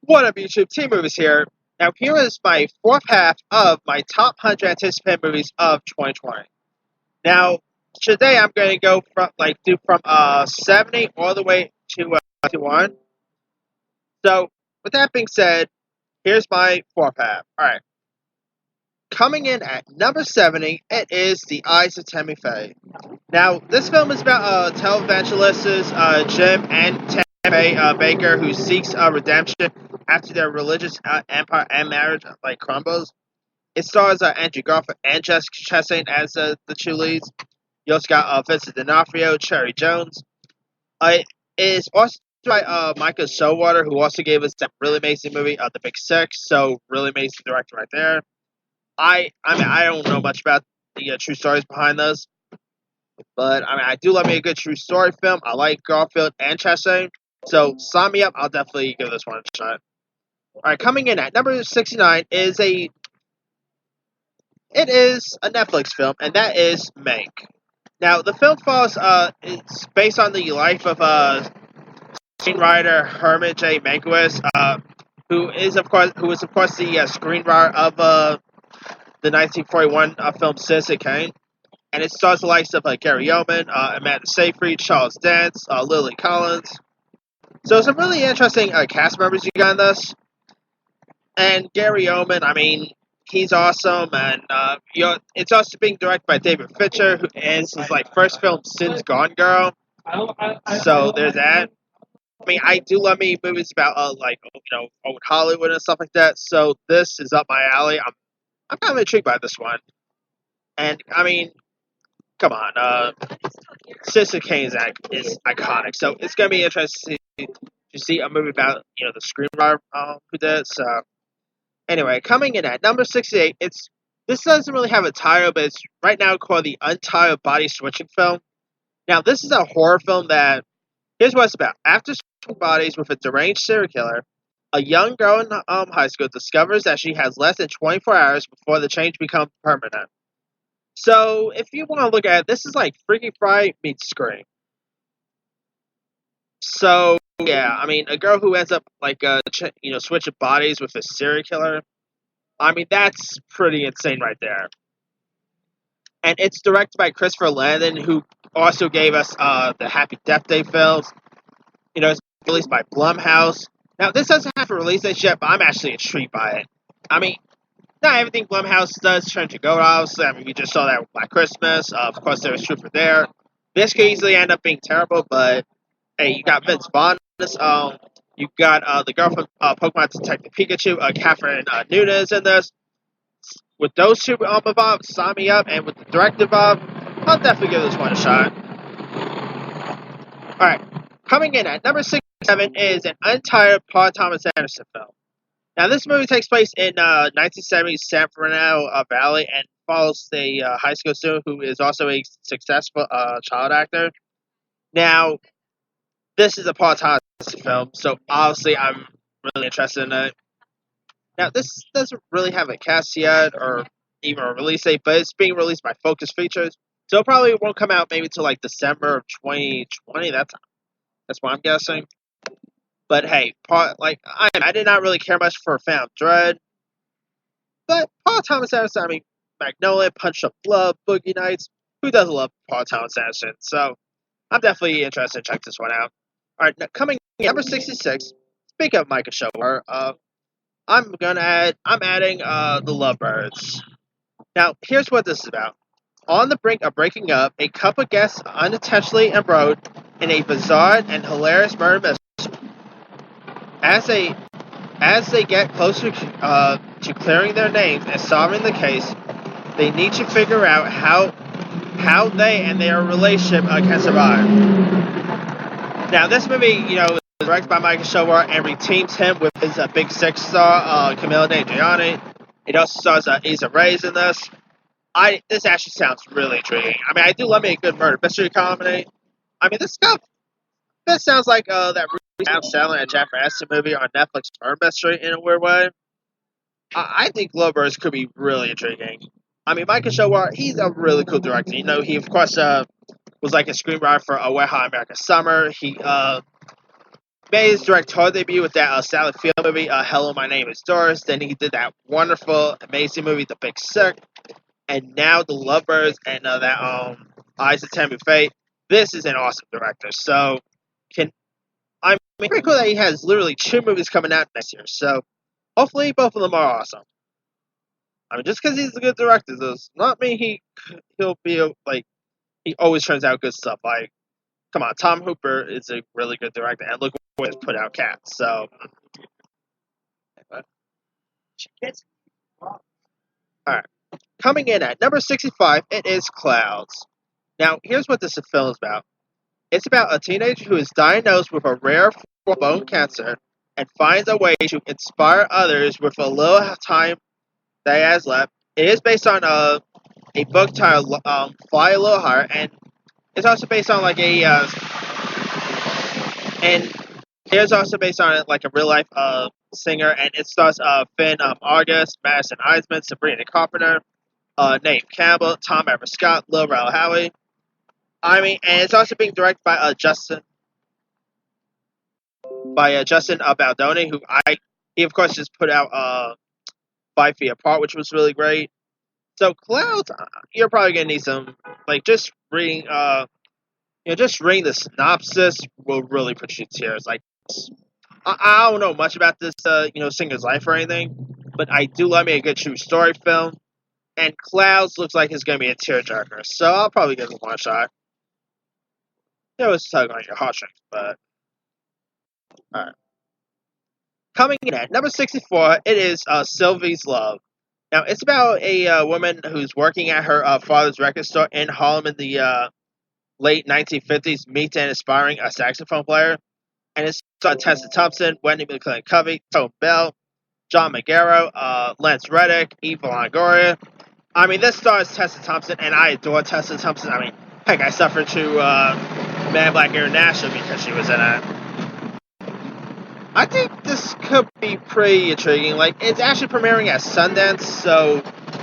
What up, YouTube? Team Movies here. Now, here is my fourth half of my top 100 anticipated movies of 2020. Now, today I'm going to go from 70 all the way to 1. So, with that being said, here's my fourth half. All right. Coming in at number 70, it is The Eyes of Tammy Faye. Now, this film is about televangelists Jim and Tammy Baker who seeks redemption after their religious empire and marriage crumbles. It stars Andrew Garfield and Jessica Chastain as the two leads. You also got Vincent D'Onofrio, Cherry Jones. It is also by Micah Showalter, who also gave us that really amazing movie, The Big Six. So really amazing director right there. I don't know much about the true stories behind those, but I do love me a good true story film. I like Garfield and Chastain, so sign me up. I'll definitely give this one a shot. All right, coming in at number 69 is a Netflix film, and that is Mank. Now, the film follows it's based on the life of screenwriter Herman J. Mankiewicz, who is of course the screenwriter of the 1941 film Citizen Kane, and it stars the likes of Gary Oldman, Amanda Seyfried, Charles Dance, Lily Collins. So some really interesting cast members you got in this. And Gary Oldman, he's awesome, and it's also being directed by David Fincher, who is his first film since Gone Girl. So there's that. I do love me movies about old Hollywood and stuff like that. So this is up my alley. I'm kind of intrigued by this one. And come on, Citizen Kane is iconic. So it's gonna be interesting to see a movie about the screenwriter who did it. So anyway, coming in at number 68, this doesn't really have a title, but it's right now called the Untitled Body Switching Film. Now this is a horror film that here's what it's about. After switching bodies with a deranged serial killer, a young girl in high school discovers that she has less than 24 hours before the change becomes permanent. So, if you want to look at it, this is like Freaky Friday meets Scream. So, yeah, a girl who ends up switching bodies with a serial killer. That's pretty insane right there. And it's directed by Christopher Landon, who also gave us the Happy Death Day films. It's released by Blumhouse. Now, this doesn't have a release date yet, but I'm actually intrigued by it. Not everything Blumhouse does turn to gold, obviously. We just saw that with Black Christmas. Of course, there was truth for there. This could easily end up being terrible, but hey, you got Vince Vaughn. You got the girl from Pokemon Detective Pikachu, Catherine Nunez in this. With those two involved, sign me up. And with the director involved, I'll definitely give this one a shot. Alright, coming in at number 67 is an untitled Paul Thomas Anderson film. Now, this movie takes place in 1970s San Fernando Valley and follows the high school student who is also a successful child actor. Now, this is a Paul Thomas film, so obviously I'm really interested in it. Now, this doesn't really have a cast yet or even a release date, but it's being released by Focus Features, so it probably won't come out maybe till December of 2020. That's what I'm guessing. But hey, I did not really care much for Phantom Thread. But Paul Thomas Anderson, Magnolia, Punch Up Love, Boogie Nights. Who doesn't love Paul Thomas Anderson? So I'm definitely interested to check this one out. Alright, coming in number 66. Speaking of Micah Showalter, I'm adding The Lovebirds. Now, here's what this is about. On the brink of breaking up, a couple gets unintentionally embroiled in a bizarre and hilarious murder mystery. As they get closer to clearing their names and solving the case, they need to figure out how they and their relationship can survive. Now, this movie, is directed by Michael Showalter and reteams him with his Big Six star, Camila Nanjiani. It also stars Issa Rae in this. This actually sounds really intriguing. I do love me a good murder mystery comedy. This sounds like that Adam Sandler and Jennifer Aniston movie on Netflix, Murder Mystery, in a weird way. I think Lovebirds could be really intriguing. Michael Showalter, he's a really cool director. He of course was a screenwriter for Wet Hot American Summer. He made his directorial debut with that Sally Field movie, Hello, My Name is Doris. Then he did that wonderful, amazing movie, The Big Sick. And now The Lovebirds and that Eyes of Tammy Faye. This is an awesome director. So, I'm pretty cool that he has literally 2 movies coming out next year. So, hopefully both of them are awesome. I mean, just because he's a good director does not mean he'll be like he always turns out good stuff. Like, come on, Tom Hooper is a really good director, and look what he's put out Cats. So, all right, coming in at number 65, it is Clouds. Now, here's what this film is about. It's about a teenager who is diagnosed with a rare form of bone cancer and finds a way to inspire others with a little time that he has left. It is based on a book titled Fly a Little Higher, and it's also based on like and it's also based on like a real life singer, and it stars Finn August, Madison Eisman, Sabrina Carpenter, Nate Campbell, Tom Everett Scott, Lil Rel Howery. I mean, and it's also being directed by Justin Baldoni, who he of course just put out 5 Feet Apart, which was really great. So Clouds, you're probably gonna need some like just reading just reading the synopsis will really put you to tears. Like I don't know much about this singer's life or anything, but I do love me a good true story film. And Clouds looks like it's gonna be a tearjerker, so I'll probably give it one shot. It's tug on your heartstrings, but alright. Coming in at number 64, it is Sylvie's Love. Now, it's about a woman who's working at her father's record store in Harlem in the late 1950s, meets and aspiring a saxophone player. And it's Tessa Thompson, Wendy McClellan-Covey, Tone Bell, John Magaro, Lance Reddick, Eva Longoria. I mean, this stars Tessa Thompson, and I adore Tessa Thompson. I mean, heck, I suffered to Man in Black International because she was in it. I think this could be pretty intriguing. Like, it's actually premiering at Sundance, so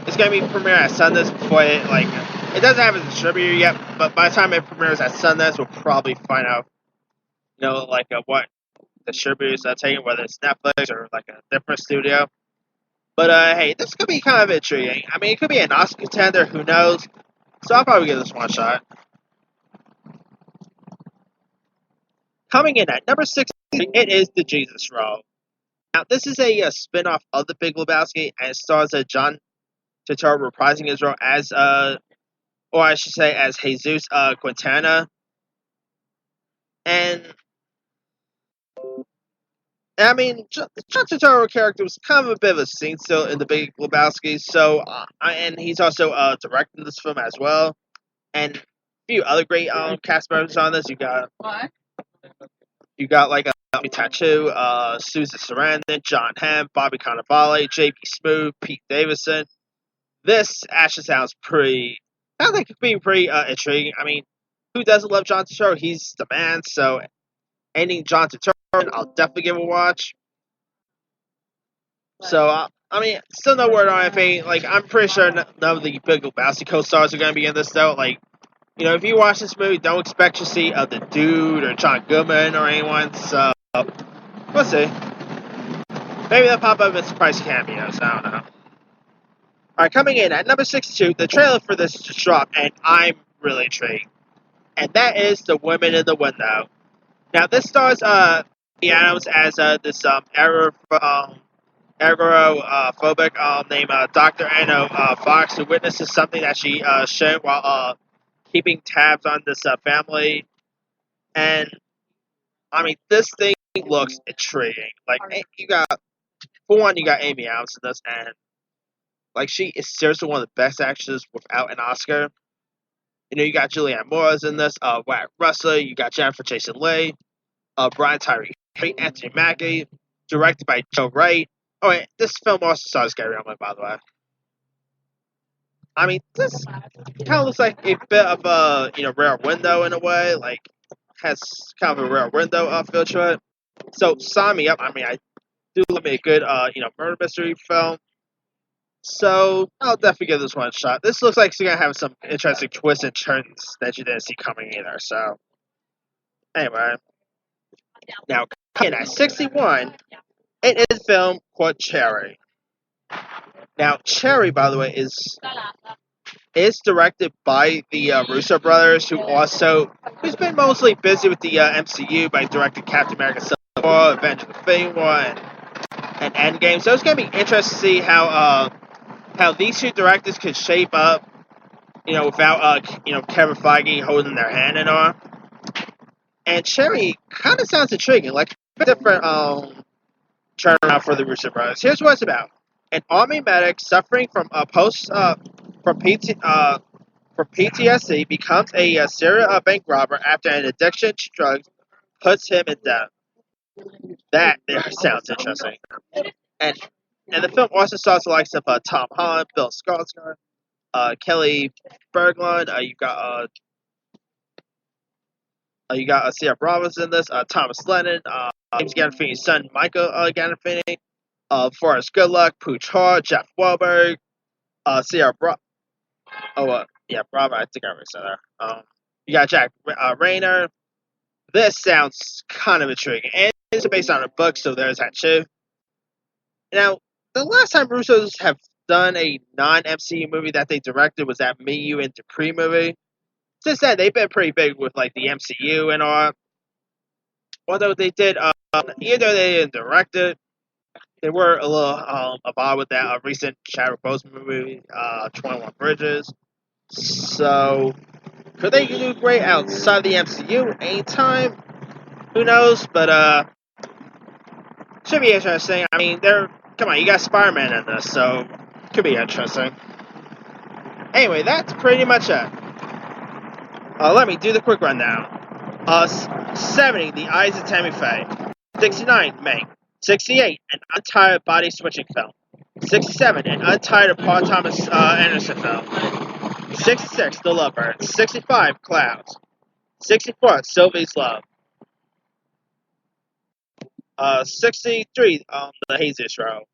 it's going to be premiering at Sundance before it doesn't have a distributor yet, but by the time it premieres at Sundance, we'll probably find out, what distributors are taking, whether it's Netflix or like a different studio. But hey, this could be kind of intriguing. I mean, it could be an Oscar contender, who knows? So I'll probably give this one shot. Coming in at number 6, it is The Jesus Role. Now, this is a spin-off of The Big Lebowski, and it stars John Turturro reprising his role as, or I should say, as Jesus Quintana. And I mean, John Turturro character was kind of a bit of a scene still in The Big Lebowski, so, and he's also directing this film as well. And a few other great cast members on this. You got like Tattoo, Susan Sarandon, John Hamm, Bobby Cannavale, J.P. Smoove, Pete Davidson. This actually sounds like it could be pretty intriguing. I mean, who doesn't love John Turturro? He's the man. So anything John Turturro, I'll definitely give a watch. So I mean, still no word on anything. Like, I'm pretty sure none of the Big Lebowski co-stars are going to be in this though. Like, if you watch this movie, don't expect to see the Dude or John Goodman or anyone. So we'll see. Maybe they'll pop up in surprise cameos. I don't know. Alright, coming in at number 62, the trailer for this just dropped, and I'm really intrigued. And that is The Women in the Window. Now, this stars Amy Adams as this agoraphobic named Dr. Anna Fox, who witnesses something that she shared while keeping tabs on this family. And, I mean, this thing looks intriguing. Like, you got Amy Adams in this, and like, she is seriously one of the best actors without an Oscar. You got Julianne Moore in this, Wyatt Russell, you got Jennifer Jason Leigh, Brian Tyree Henry, Anthony Mackie, directed by Joe Wright. Oh, wait, this film also stars Gary Oldman, by the way. I mean, this kind of looks like a bit of a, Rare Window in a way. Like, has kind of a Rare Window feel to it. So, sign me up. I mean, I do love me a good, murder mystery film. So, I'll definitely give this one a shot. This looks like it's going to have some interesting twists and turns that you didn't see coming either. So, anyway. Now, And at 61, it is a film called Cherry. Now, Cherry, by the way, is directed by the Russo brothers, who's been mostly busy with the MCU by directing Captain America: Civil War, Avengers: Infinity War, and Endgame. So it's gonna be interesting to see how these two directors could shape up, without Kevin Feige holding their hand and all. And Cherry kind of sounds intriguing, like a different turnaround for the Russo brothers. Here's what it's about: an army medic suffering from from PTSD becomes a serial bank robber after an addiction to drugs puts him in debt. That there sounds interesting. And the film also stars the likes of Tom Holland, Bill Skarsgård, Kelly Berglund. You got Sarah Rollins in this. Thomas Lennon, James Gandolfini's son Michael Gandolfini, Forrest Goodluck, Pooch Hart, Jeff Wahlberg, Sarah Bravo. I think I already said that. You got Jack Rayner. This sounds kind of intriguing, and it's based on a book, so there's that too. Now, the last time Russos have done a non-MCU movie that they directed was that Me, You, and Dupree movie. Since then, they've been pretty big with like the MCU and all. Although they did, even though they didn't direct it, they were a little involved with that recent Chadwick Boseman movie, 21 Bridges. So, could they do great outside the MCU anytime? Who knows? But should be interesting. I mean, come on, you got Spider-Man in this, so could be interesting. Anyway, that's pretty much it. Let me do the quick rundown. 70, The Eyes of Tammy Faye. 69, Mank. 68, an untired body switching film. 67, an untired Paul Thomas Anderson film. 66, The Lovebirds. 65, Clouds. 64, Sylvie's Love. 63, The Haziest Row.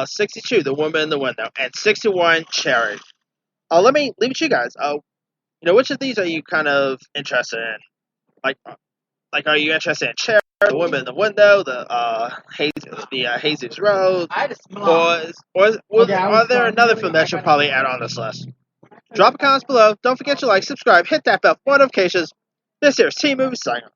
62, The Woman in the Window. And 61, Cherry. Let me leave it to you guys. Which of these are you kind of interested in? Like, are you interested in Cherry, The Woman in the Window, the Haziest Road, or are there another film that should probably add on this list? Drop a comment below. Don't forget to like, subscribe, hit that bell for notifications. This here's Team Movie signing off.